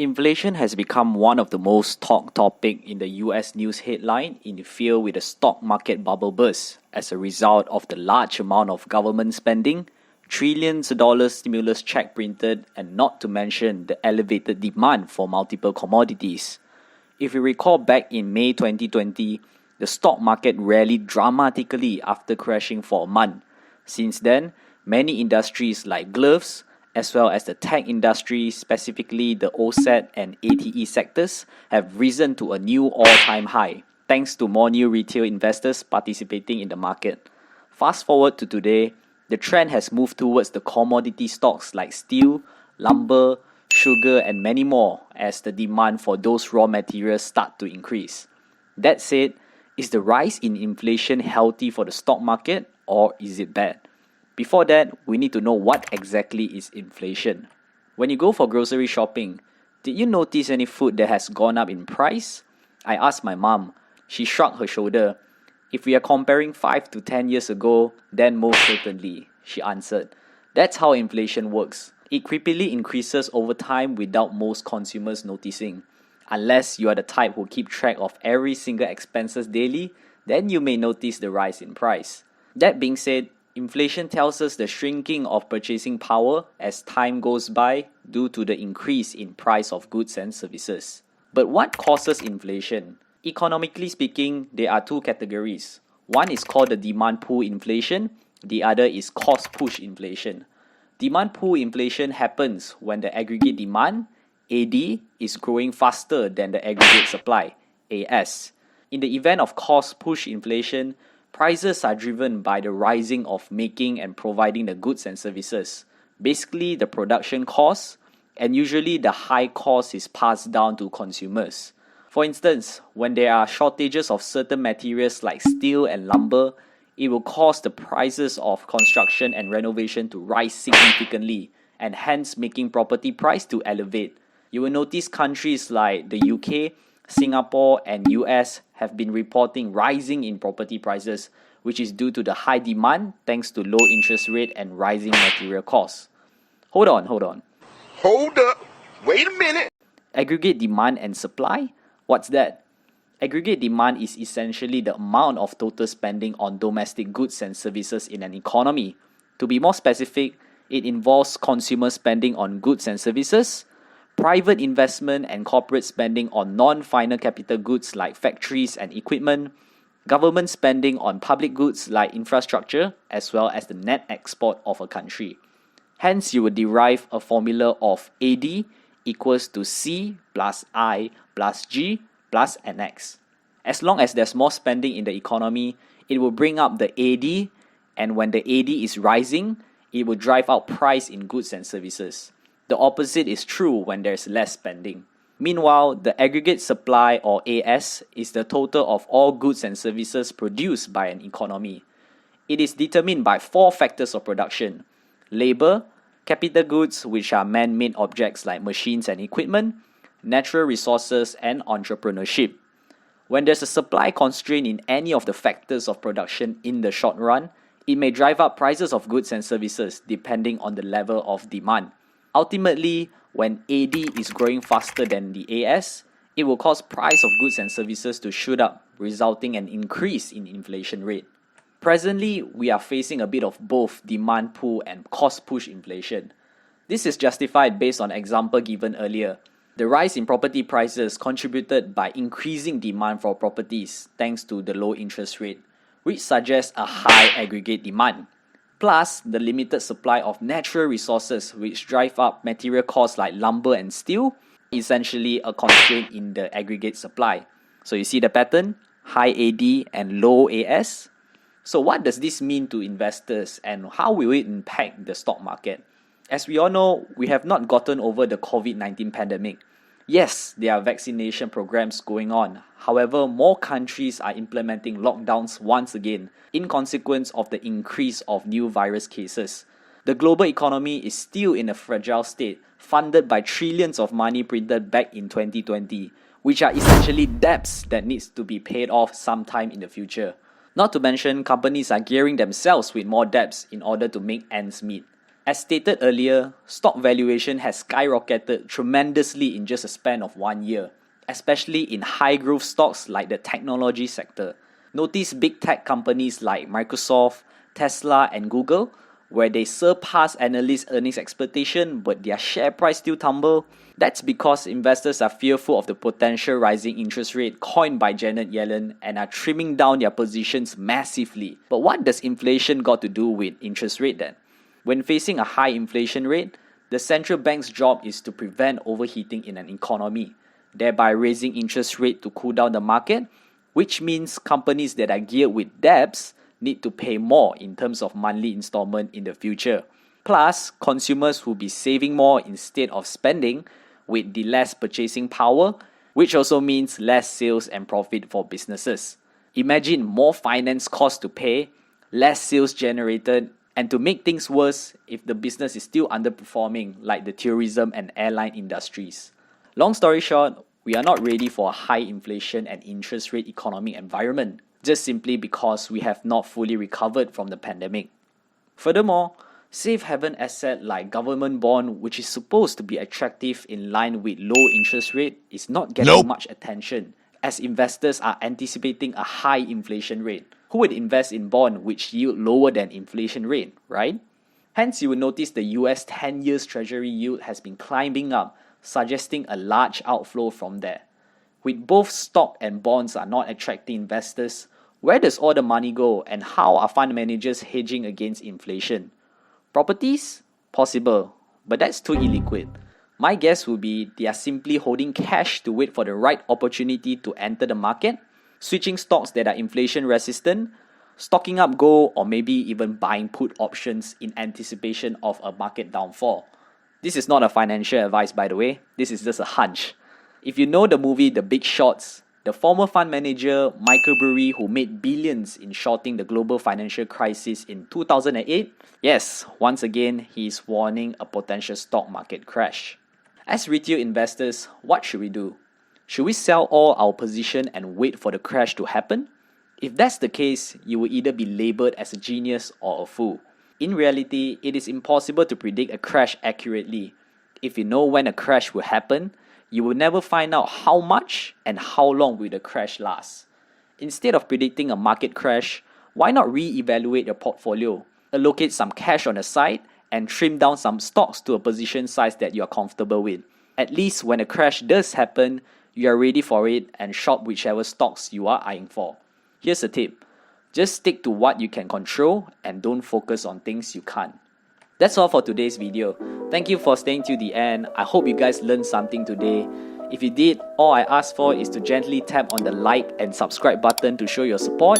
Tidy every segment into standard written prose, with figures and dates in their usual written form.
Inflation has become one of the most talked topic in the US news headline in the field with the stock market bubble burst as a result of the large amount of government spending, trillions of dollars stimulus check printed, and not to mention the elevated demand for multiple commodities. If you recall back in May 2020, the stock market rallied dramatically after crashing for a month. Since then, many industries like gloves, as well as the tech industry, specifically the OSAT and ATE sectors, have risen to a new all-time high, thanks to more new retail investors participating in the market. Fast forward to today, the trend has moved towards the commodity stocks like steel, lumber, sugar, and many more as the demand for those raw materials start to increase. That said, is the rise in inflation healthy for the stock market or is it bad? Before that, we need to know what exactly is inflation. When you go for grocery shopping, did you notice any food that has gone up in price? I asked my mom. She shrugged her shoulder. If we are comparing 5 to 10 years ago, then most certainly, she answered. That's how inflation works. It creepily increases over time without most consumers noticing. Unless you are the type who keep track of every single expenses daily, then you may notice the rise in price. That being said, inflation tells us the shrinking of purchasing power as time goes by due to the increase in price of goods and services. But what causes inflation? Economically speaking, there are two categories. One is called the demand pull inflation, the other is cost push inflation. Demand pull inflation happens when the aggregate demand, AD, is growing faster than the aggregate supply, AS. In the event of cost push inflation, prices are driven by the rising of making and providing the goods and services, basically the production cost, and usually the high cost is passed down to consumers. For instance, when there are shortages of certain materials like steel and lumber, it will cause the prices of construction and renovation to rise significantly and hence making property price to elevate. You will notice countries like the UK, Singapore, and US have been reporting rising in property prices, which is due to the high demand thanks to low interest rate and rising material costs. Hold on. Hold up. Wait a minute. Aggregate demand and supply? What's that? Aggregate demand is essentially the amount of total spending on domestic goods and services in an economy. To be more specific, it involves consumer spending on goods and services, private investment and corporate spending on non-final capital goods like factories and equipment, government spending on public goods like infrastructure, as well as the net export of a country. Hence, you would derive a formula of AD equals to C plus I plus G plus NX. As long as there's more spending in the economy, it will bring up the AD, and when the AD is rising, it will drive out price in goods and services. The opposite is true when there's less spending. Meanwhile, the aggregate supply or AS is the total of all goods and services produced by an economy. It is determined by 4 factors of production: labor, capital goods, which are man-made objects like machines and equipment, natural resources, and entrepreneurship. When there's a supply constraint in any of the factors of production in the short run, it may drive up prices of goods and services depending on the level of demand. Ultimately, when AD is growing faster than the AS, it will cause price of goods and services to shoot up, resulting in an increase in inflation rate. Presently, we are facing a bit of both demand pull and cost push inflation. This is justified based on example given earlier. The rise in property prices contributed by increasing demand for properties thanks to the low interest rate, which suggests a high aggregate demand. Plus, the limited supply of natural resources which drive up material costs like lumber and steel, essentially a constraint in the aggregate supply. So you see the pattern? High AD and low AS. So what does this mean to investors and how will it impact the stock market? As we all know, we have not gotten over the COVID-19 pandemic. Yes, there are vaccination programs going on. However, more countries are implementing lockdowns once again in consequence of the increase of new virus cases. The global economy is still in a fragile state, funded by trillions of money printed back in 2020, which are essentially debts that needs to be paid off sometime in the future. Not to mention, companies are gearing themselves with more debts in order to make ends meet. As stated earlier, stock valuation has skyrocketed tremendously in just a span of 1 year, especially in high growth stocks like the technology sector. Notice big tech companies like Microsoft, Tesla, and Google, where they surpass analyst earnings expectation but their share price still tumble. That's because investors are fearful of the potential rising interest rate coined by Janet Yellen and are trimming down their positions massively. But what does inflation got to do with interest rate then? When facing a high inflation rate, the central bank's job is to prevent overheating in an economy, thereby raising interest rate to cool down the market, which means companies that are geared with debts need to pay more in terms of monthly installment in the future. Plus, consumers will be saving more instead of spending, with the less purchasing power, which also means less sales and profit for businesses. Imagine more finance costs to pay, less sales generated, and to make things worse, if the business is still underperforming like the tourism and airline industries. Long story short, we are not ready for a high inflation and interest rate economic environment, just simply because we have not fully recovered from the pandemic. Furthermore, safe haven asset like government bond, which is supposed to be attractive in line with low interest rate, is not getting much attention as investors are anticipating a high inflation rate. Who would invest in bond which yield lower than inflation rate, right? Hence, you will notice the US 10 years treasury yield has been climbing up, suggesting a large outflow from there. With both stock and bonds are not attracting investors, where does all the money go and how are fund managers hedging against inflation? Properties? Possible, but that's too illiquid. My guess would be they are simply holding cash to wait for the right opportunity to enter the market, switching stocks that are inflation resistant, stocking up gold, or maybe even buying put options in anticipation of a market downfall. This is not a financial advice, by the way. This is just a hunch. If you know the movie The Big Shorts, the former fund manager Michael Burry, who made billions in shorting the global financial crisis in 2008, yes, once again, he is warning a potential stock market crash. As retail investors, what should we do? Should we sell all our position and wait for the crash to happen? If that's the case, you will either be labeled as a genius or a fool. In reality, it is impossible to predict a crash accurately. If you know when a crash will happen, you will never find out how much and how long will the crash last. Instead of predicting a market crash, why not re-evaluate your portfolio, allocate some cash on the side, and trim down some stocks to a position size that you are comfortable with. At least when a crash does happen, you are ready for it and shop whichever stocks you are eyeing for. Here's a tip. Just stick to what you can control and don't focus on things you can't. That's all for today's video. Thank you for staying till the end. I hope you guys learned something today. If you did, all I ask for is to gently tap on the like and subscribe button to show your support.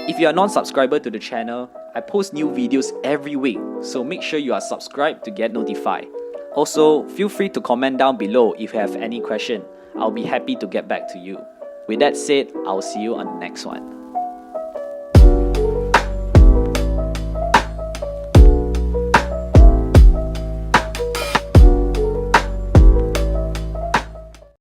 If you are non-subscriber to the channel, I post new videos every week, so make sure you are subscribed to get notified. Also, feel free to comment down below if you have any question. I'll be happy to get back to you. With that said, I'll see you on the next one.